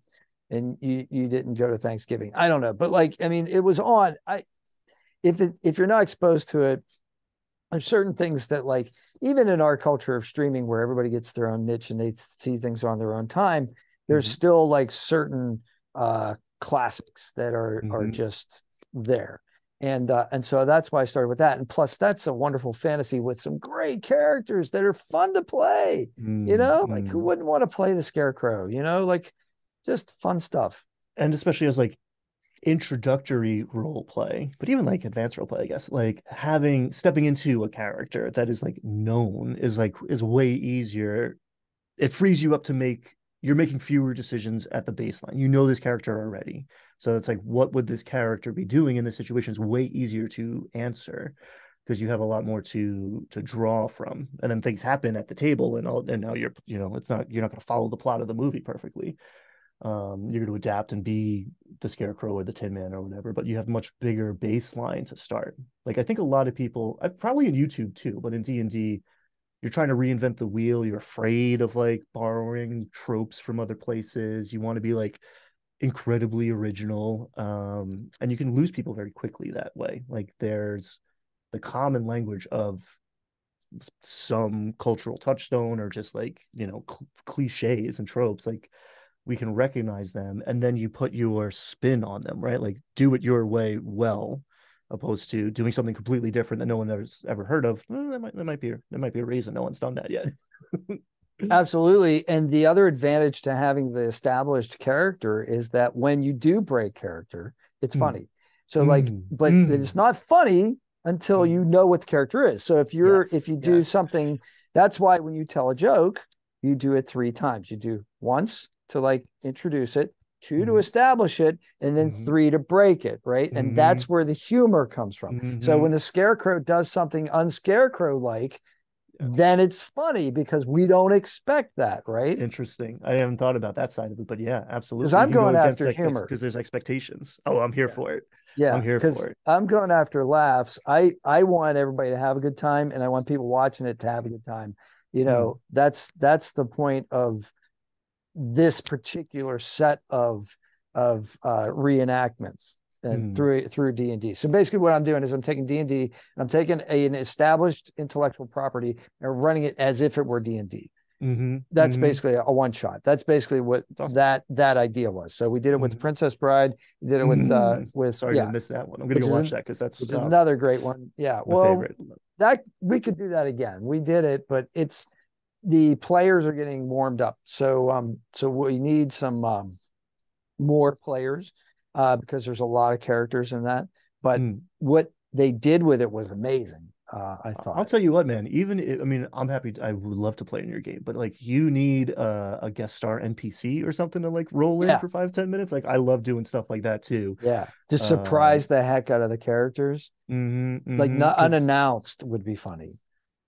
and you didn't go to Thanksgiving. I don't know, but like I mean, it was on. If you're not exposed to it, there's certain things that like even in our culture of streaming where everybody gets their own niche and they see things on their own time, there's Mm-hmm. still like certain classics that are Mm-hmm. just there. And so that's why I started with that. And plus that's a wonderful fantasy with some great characters that are fun to play. You know, like who Mm-hmm. wouldn't want to play the Scarecrow, you know, like just fun stuff. And especially as like introductory role play, but even like advanced role play, I guess, like having stepping into a character that is like known is way easier. It frees you up to you're making fewer decisions at the baseline. You know this character already. So it's like, what would this character be doing in this situation is way easier to answer because you have a lot more to draw from. And then things happen at the table and now you're not going to follow the plot of the movie perfectly. You're going to adapt and be the Scarecrow or the Tin Man or whatever, but you have much bigger baseline to start. Like I think a lot of people, probably in YouTube too, but in D&D, you're trying to reinvent the wheel. You're afraid of like borrowing tropes from other places. You want to be like incredibly original, and you can lose people very quickly that way. Like there's the common language of some cultural touchstone or just like cliches and tropes like we can recognize them and then you put your spin on them, right? Like do it your way well, opposed to doing something completely different that no one has ever heard of. That might be a reason no one's done that yet. Absolutely. And the other advantage to having the established character is that when you do break character, it's Mm, funny. So like, mm, but it's mm, not funny until you mm. know what the character is. So if Yes, you do yes. something, that's why when you tell a joke, you do it 3 times. You do once to like introduce it, two to Mm, establish it, and then mm, 3 to break it, right? And mm, that's where the humor comes from. So when mm. the scarecrow does something unscarecrow like, Yes. then it's funny because we don't expect that, right? Interesting. I haven't thought about that side of it, but yeah, Because absolutely. You I'm can go going against after that humor. because there's expectations. Oh, I'm here Yeah. for it. I'm Yeah. here Because for it. I'm going after laughs. I want everybody to have a good time and I want people watching it to have a good time. You Mm, know, that's the point of this particular set of reenactments and mm, through D&D. So basically what I'm doing is I'm taking D&D and I'm taking an established intellectual property and running it as if it were D&D. mm-hmm, That's mm-hmm. basically a one shot. That's basically what That's awesome. that idea was. So we did it with the Mm-hmm. Princess Bride. We did it Mm. with Sorry to yeah, miss that one. I'm gonna which go is watch that because that's which is another great one. Yeah. my Well, favorite. that we could do that again. We did it, but it's the players are getting warmed up. So we need some more players because there's a lot of characters in that. But Mm. what they did with it was amazing. I I'll thought. tell you what, man. I mean, I'm happy. I would love to play in your game, but like, you need a guest star NPC or something to like roll in Yeah. for 5-10 minutes. Like, I love doing stuff like that too. Yeah. To Um, surprise the heck out of the characters. mm-hmm, Like mm-hmm. not Because unannounced would be funny.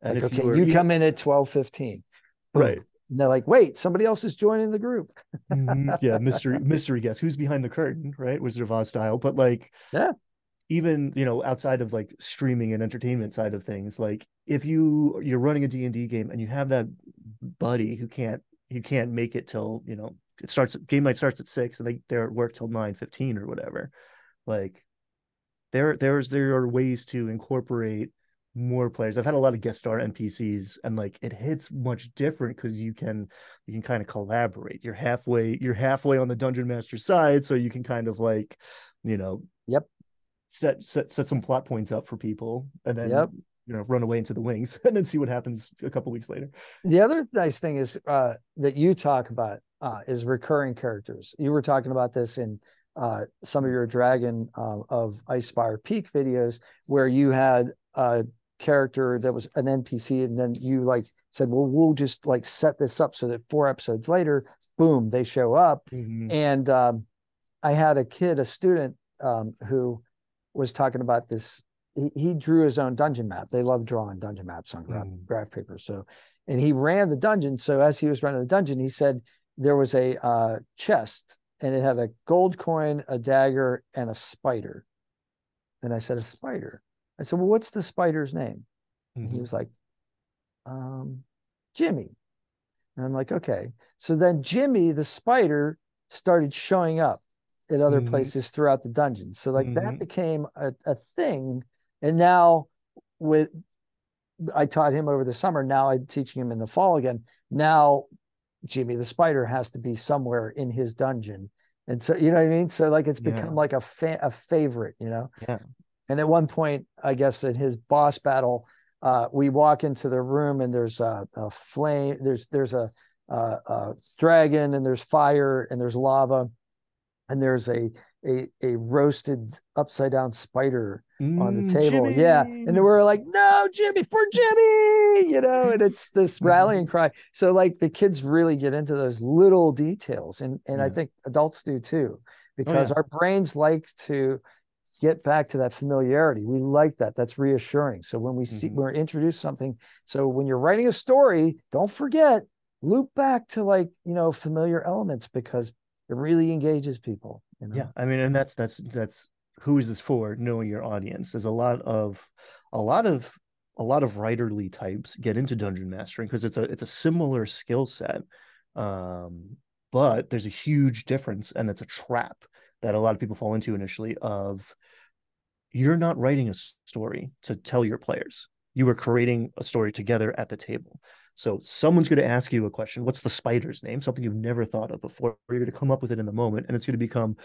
and Like, if okay, you are you come in at 12:15. Boom. right, And they're like, wait, somebody else is joining the group. yeah, mystery guess who's behind the curtain, right? Wizard of Oz style. But like, Yeah. even outside of like streaming and entertainment side of things, like if you're running a D&D game and you have that buddy who can't make it till it starts game night starts at 6 and they're at work till 9:15 or whatever, like there are ways to incorporate more players. I've had a lot of guest star NPCs and like it hits much different because you can kind of collaborate. You're halfway on the dungeon master side, so you can kind of like you know Yep. set some plot points up for people and then Yep. run away into the wings and then see what happens a couple weeks later. The other nice thing is that you talk about is recurring characters. You were talking about this in some of your Dragon of Icespire Peak videos, where you had a character that was an NPC, and then you like said, "Well, we'll just like set this up so that 4 episodes later, boom, they show up." Mm-hmm. And I had a student who was talking about this he drew his own dungeon map. They love drawing dungeon maps on graph paper. So, and he ran the dungeon. So as he was running the dungeon, he said there was a chest, and it had a gold coin, a dagger, and a spider. And I said, a spider. I said, well, what's the spider's name? And he was like, Jimmy. And I'm like, okay. So then Jimmy, the spider, started showing up at other places throughout the dungeon. So like that became a thing. And now I taught him over the summer. Now I'm teaching him in the fall again. Now Jimmy the spider has to be somewhere in his dungeon. And so, you know what I mean? So like, it's become like a favorite, you know? Yeah. And at one point, I guess in his boss battle, we walk into the room and there's a flame, there's a dragon, and there's fire, and there's lava, and there's a roasted upside down spider on the table. Jimmy! Yeah. And we're like, no, Jimmy, for Jimmy, you know, and it's this rallying cry. So like the kids really get into those little details. And I think adults do too, because our brains like to get back to that familiarity. We like that. That's reassuring. So when we see, we're introduced something. So when you're writing a story, don't forget, loop back to like, you know, familiar elements, because it really engages people. You know? Yeah. I mean, and that's who is this for? Knowing your audience. There's a lot of writerly types get into dungeon mastering because it's a similar skill set. But there's a huge difference, and it's a trap that a lot of people fall into initially of, you're not writing a story to tell your players. You are creating a story together at the table. So someone's going to ask you a question. What's the spider's name? Something you've never thought of before. You're going to come up with it in the moment, and it's going to become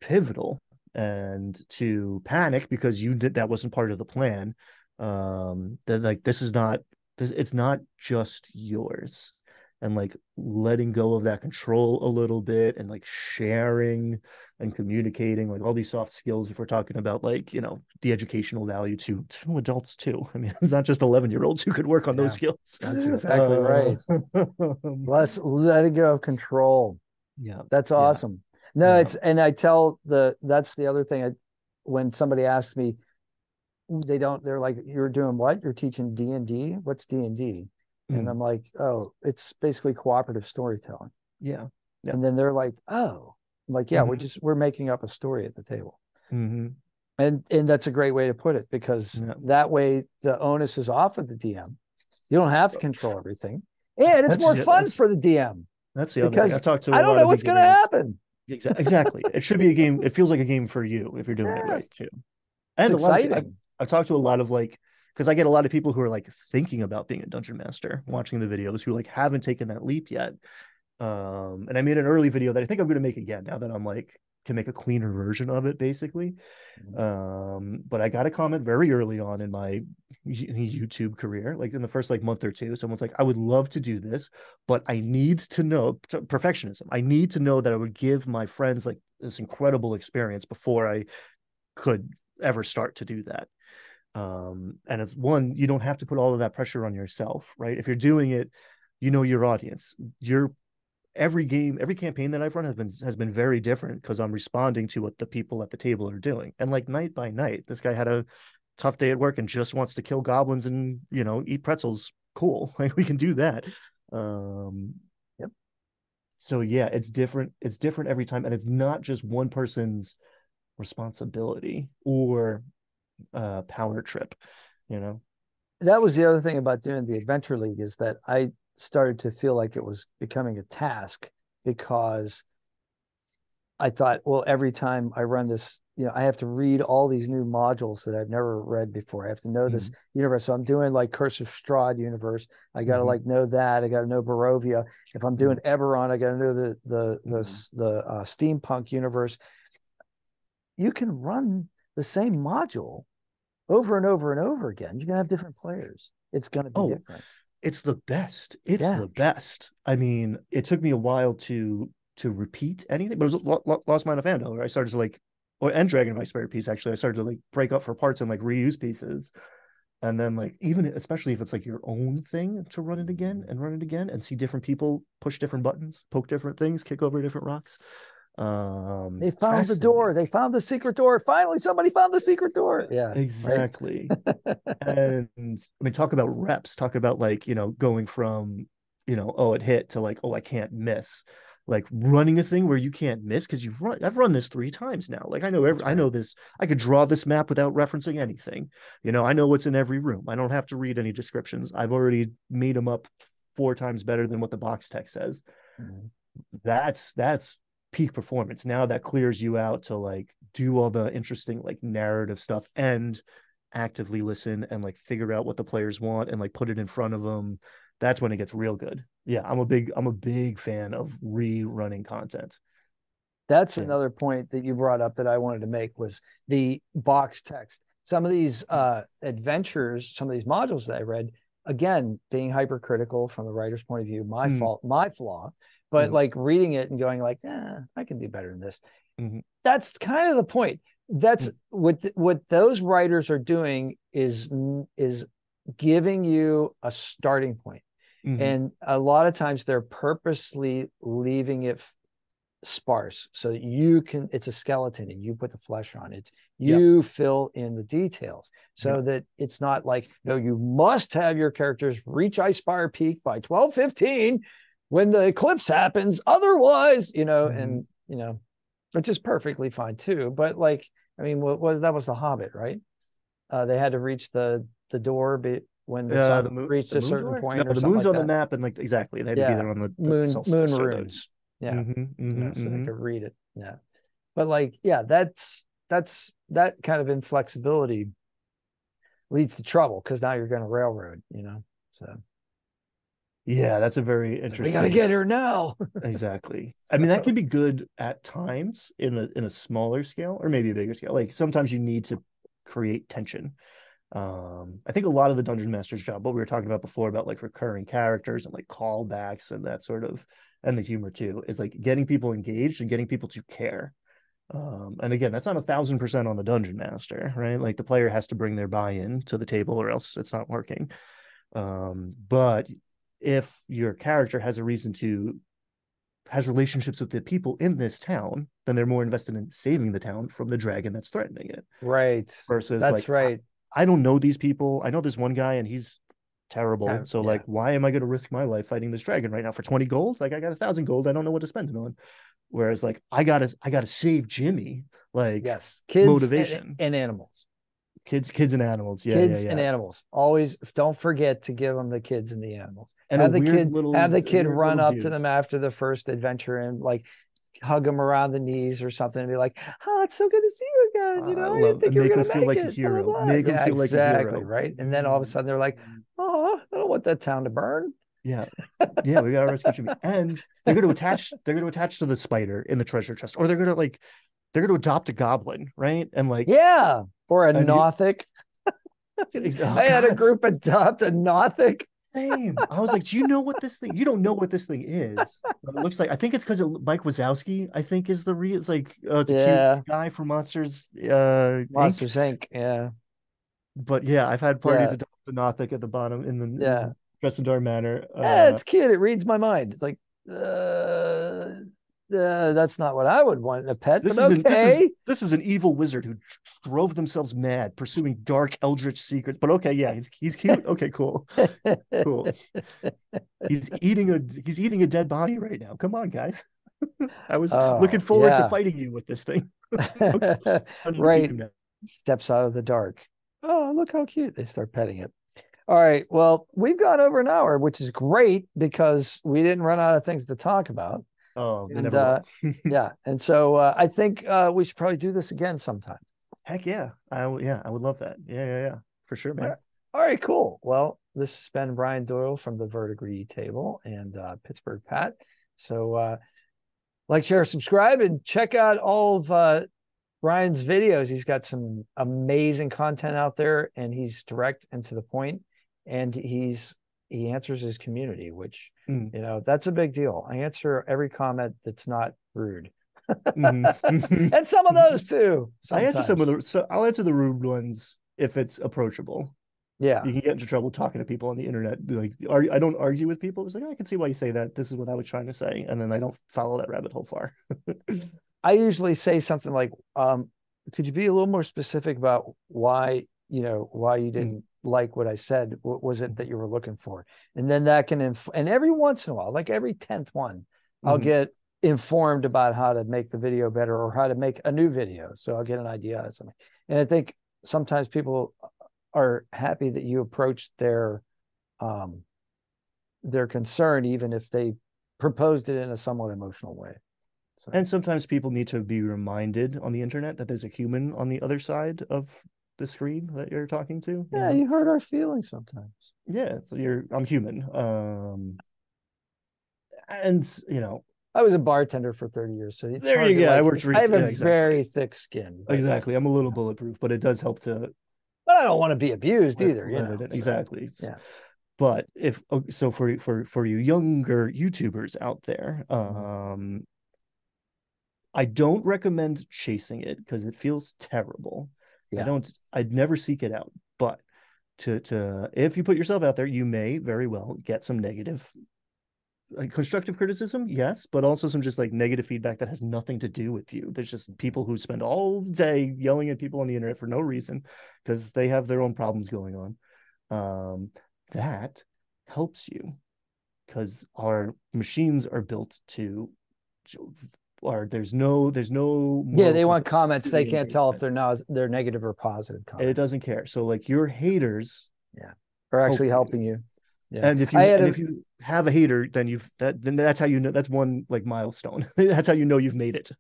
pivotal, and to panic because that wasn't part of the plan. That like, it's not just yours. And like letting go of that control a little bit, and like sharing and communicating, like all these soft skills, if we're talking about like, you know, the educational value to adults too. I mean, it's not just 11-year-olds who could work on those skills. That's exactly right. Let's let it go of control. Yeah. That's awesome. No, and I tell that's the other thing. When somebody asks me, they're like, you're doing what? You're teaching D&D? What's D&D? And I'm like, oh, it's basically cooperative storytelling. Yeah. And then they're like, oh, I'm like, yeah, we're making up a story at the table. And that's a great way to put it, because that way the onus is off of the DM. You don't have to control everything. And it's more fun for the DM. That's the other thing. I've talked to I don't know what's going to happen. Exactly. It should be a game. It feels like a game for you if you're doing it right too. And it's exciting. I've talked to a lot of like, because I get a lot of people who are like thinking about being a dungeon master, watching the videos, who like haven't taken that leap yet. And I made an early video that I think I'm going to make again now that I'm like, can make a cleaner version of it basically. But I got a comment very early on in my YouTube career, like in the first like month or two. Someone's like, I would love to do this, but I need to know perfectionism. I need to know that I would give my friends like this incredible experience before I could ever start to do that. And it's one, you don't have to put all of that pressure on yourself, right? If you're doing it, you know your audience. Every campaign that I've run has been very different, because I'm responding to what the people at the table are doing. And like night by night, this guy had a tough day at work and just wants to kill goblins and, you know, eat pretzels. Cool, like we can do that. So yeah, it's different every time, and it's not just one person's responsibility or power trip, you know. That was the other thing about doing the Adventure League, is that I started to feel like it was becoming a task, because I thought, well, every time I run this, you know, I have to read all these new modules that I've never read before. I have to know this universe. So I'm doing like Curse of Strahd universe. I got to like know that. I got to know Barovia. If I'm doing Eberron, I got to know the steampunk universe. You can run the same module over and over and over again. You're gonna have different players. It's gonna be different. It's the best. The best. I mean, it took me a while to repeat anything, but it was Lost Mine of Andor where I started to like, and Dragon Vice Spirit piece actually. I started to like break up for parts and like reuse pieces, and then like, even especially if it's like your own thing, to run it again and see different people push different buttons, poke different things, kick over different rocks. They It's found the fascinating. door. They found the secret door. Finally, somebody found the secret door. Yeah, right. Exactly. And I mean, talk about reps, talk about like, going from, oh, it hit to like, oh, I can't miss. Like running a thing where you can't miss because I've run this 3 times now. Like That's I right. know this. I could draw this map without referencing anything. I know what's in every room. I don't have to read any descriptions. I've already made them up 4 times better than what the box text says. Mhm. That's peak performance. Now that clears you out to like do all the interesting like narrative stuff and actively listen and like figure out what the players want and like put it in front of them. That's when it gets real good. Yeah, I'm a big fan of rerunning content. That's Yeah. another point that you brought up that I wanted to make was the box text. Some of these adventures, some of these modules that I read, again, being hypercritical from the writer's point of view, my Mm, fault, my flaw, but mm, like reading it and going like, I can do better than this. mm, That's kind of the point. That's mm, what those writers are doing is giving you a starting point. mm, And a lot of times they're purposely leaving it sparse so that you can, it's a skeleton and you put the flesh on it. yep. You fill in the details so Yep. that it's not like, no, you must have your characters reach Ice Spire Peak by 12:15 when the eclipse happens. Otherwise, Mm-hmm. which is perfectly fine too. But like, I mean, what that was the Hobbit, right? They had to reach the door when the sun reached The a moon certain door? No, point or the something moon's like on the that. map and like exactly they had to be Yeah, there on the moon solstice or the runes. Yeah, mm-hmm, mm-hmm, so they mm-hmm. could read it. Yeah, but like, yeah, that's that kind of inflexibility leads to trouble because now you're going to railroad. So Yeah, that's a very we got to interesting. get here now. Exactly. I mean, that can be good at times in a smaller scale or maybe a bigger scale. Like sometimes you need to create tension. I think a lot of the dungeon master's job, what we were talking about before about like recurring characters and like callbacks and that sort of, and the humor too, is like getting people engaged and getting people to care. And again, that's not 1,000% on the dungeon master, right? Like the player has to bring their buy-in to the table or else it's not working. But if your character has a reason to has relationships with the people in this town, then they're more invested in saving the town from the dragon that's threatening it. Right. Versus That's like right. I don't know these people. I know this one guy and he's terrible. So like Yeah. why am I going to risk my life fighting this dragon right now for 20 gold? Like I got 1,000 gold. I don't know what to spend it on. Whereas like I gotta save Jimmy. Like Yes. Kids motivation. and animals. Kids and animals. Yeah, yeah, Kids and yeah. animals. Always don't forget to give them the kids and the animals. And Have the a kid weird run little up to dude. them after the first adventure and like hug them around the knees or something and be like, "Oh, it's so good to see you again. I I didn't love think you were make him gonna feel make like a it." Blah blah hero. blah. Make him Yeah, feel like a exactly. hero. Right. And then all of a sudden they're like, "Oh, I don't want that town to burn." Yeah. Yeah, we gotta rescue Jimmy. And they're gonna attach to the spider in the treasure chest, or they're gonna adopt a goblin, right? And like Yeah. Or a and you Nothic. oh I had a god, group adopt a Nothic. same. I was like, do you know what this thing? You don't know what this thing is. But it looks like I think it's because Mike Wazowski, I think is the real. It's like it's a cute Yeah. guy from Monsters Inc. Monsters Inc. Yeah. But yeah, I've had parties Yeah. adopt the Nothic at the bottom Yeah. in Crescendar Manor. It's cute. It reads my mind. It's like, uh, that's not what I would want in a pet, but This is an this is okay. this is an evil wizard who drove themselves mad pursuing dark eldritch secrets. But okay, yeah, he's cute. Okay, cool, cool. He's eating a dead body right now. Come on, guys. I was looking Oh, forward to yeah. fighting you with this thing. Okay, I need to keep Right. him now. Steps out of the dark. Oh, look how cute. They start petting it. All right. Well, we've gone over an hour, which is great because we didn't run out of things to talk about. Oh, they And never will. yeah. And so I think we should probably do this again sometime. Heck yeah, I would love that. Yeah, yeah, yeah, for sure, All right. man. All right, cool. Well, this has been Ryan Doyle from the Verdigris Table and Pittsburgh Pat. So like, share, subscribe, and check out all of Ryan's videos. He's got some amazing content out there, and he's direct and to the point, and he answers his community, which Mm. that's a big deal. I answer every comment that's not rude, Mhm. and some of those too I answer some of sometimes. I'll answer the rude ones if it's approachable. Yeah. You can get into trouble talking to people on the internet. Like, I don't argue with people. It's like, I can see why you say that. This is what I was trying to say, and then I don't follow that rabbit hole far. I usually say something like, could you be a little more specific about why you didn't like what I said? What was it that you were looking for? And then that can, and every once in a while, like every 10th one, I'll get informed about how to make the video better or how to make a new video. So I'll get an idea of something. And I think sometimes people are happy that you approached their concern, even if they proposed it in a somewhat emotional way. So. And sometimes people need to be reminded on the internet that there's a human on the other side of the screen that you're talking to. Yeah, you hurt our feelings sometimes. Yeah, so I'm human. And I was a bartender for 30 years, so it's there you go. I have a very thick skin. Exactly. I'm a little bulletproof, but it does help to. But I don't want to be abused either. Exactly. Yeah. But for you younger YouTubers out there, I don't recommend chasing it because it feels terrible. Yeah. I'd never seek it out. But if you put yourself out there, you may very well get some negative, like constructive criticism, yes, but also some just like negative feedback that has nothing to do with you. There's just people who spend all day yelling at people on the internet for no reason because they have their own problems going on. That helps you because our machines are built to, or there's no they want comments. They can't tell if they're negative or positive comments. It doesn't care. So like your haters are actually helping you. Yeah. And if you have a hater, then that's how you know, that's one like milestone. That's how you know you've made it.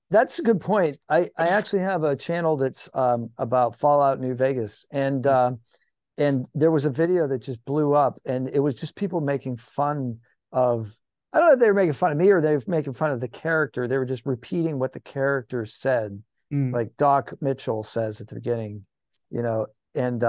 That's a good point. I actually have a channel that's about Fallout New Vegas, and there was a video that just blew up, and it was just people making fun of, I don't know if they were making fun of me or they were making fun of the character. They were just repeating what the character said, like Doc Mitchell says at the beginning, and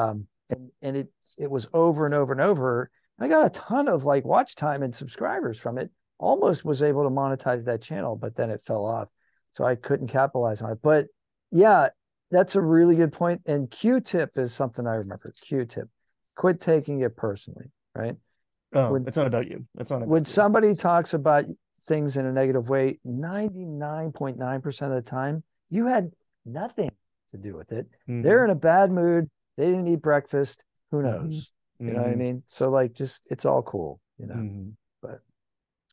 it was over and over and over. I got a ton of like watch time and subscribers from it. Almost was able to monetize that channel, but then it fell off, so I couldn't capitalize on it. But yeah, that's a really good point. And Q-tip is something I remember. Q-tip, quit taking it personally, right? Oh, it's not about you. It's not about when you. Somebody talks about things in a negative way, 99.9% of the time, you had nothing to do with it. They're in a bad mood. They didn't eat breakfast. Who knows? You know what I mean? So like, just, it's all cool, but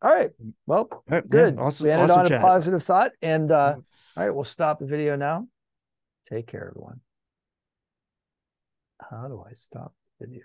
all right. Well, good. Yeah, awesome, we ended awesome on chat. A positive thought. And all right, we'll stop the video now. Take care, everyone. How do I stop the video?